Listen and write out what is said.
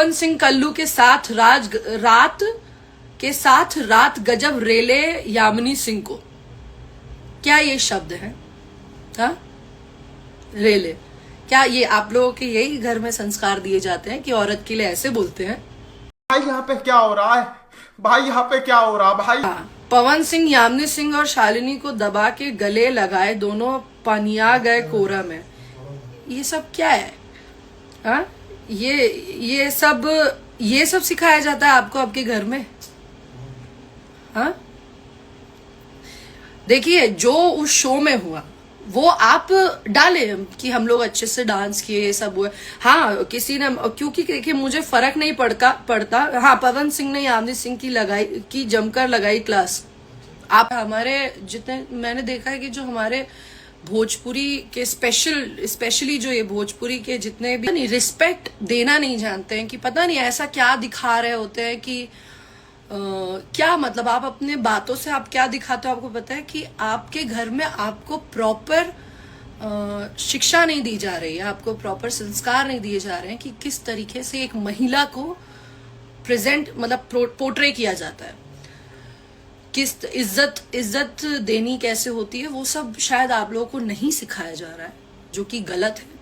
पवन सिंह कल्लू के साथ रात गजब रेले यामिनी सिंह को। क्या ये शब्द है? हाँ, रेले। क्या ये आप लोगों के यही घर में संस्कार दिए जाते हैं कि औरत के लिए ऐसे बोलते हैं? भाई यहाँ पे क्या हो रहा है? भाई यहाँ पे क्या हो रहा भाई? हाँ, पवन सिंह यामिनी सिंह और शालिनी को दबा के गले लगाए, दोनों पनिया गए कोरा में। ये सब क्या है? हाँ, ये सब सिखाया जाता है आपको आपके घर में? हाँ, देखिए, जो उस शो में हुआ वो आप डाले कि हम लोग अच्छे से डांस किए, ये सब हुए। हाँ, किसी ने, क्योंकि देखिए मुझे फर्क नहीं पड़ता। हाँ, पवन सिंह ने यामिनी सिंह की जमकर लगाई क्लास। आप हमारे जितने मैंने देखा है कि जो हमारे भोजपुरी के स्पेशली जो ये भोजपुरी के जितने भी नहीं रिस्पेक्ट देना नहीं जानते हैं, कि पता नहीं ऐसा क्या दिखा रहे होते हैं कि क्या मतलब आप अपने बातों से आप क्या दिखाते हो? आपको पता है कि आपके घर में आपको प्रॉपर शिक्षा नहीं दी जा रही है, आपको प्रॉपर संस्कार नहीं दिए जा रहे हैं कि किस तरीके से एक महिला को प्रेजेंट मतलब पोर्ट्रे किया जाता है, किस इज्जत देनी कैसे होती है, वो सब शायद आप लोगों को नहीं सिखाया जा रहा है, जो कि गलत है।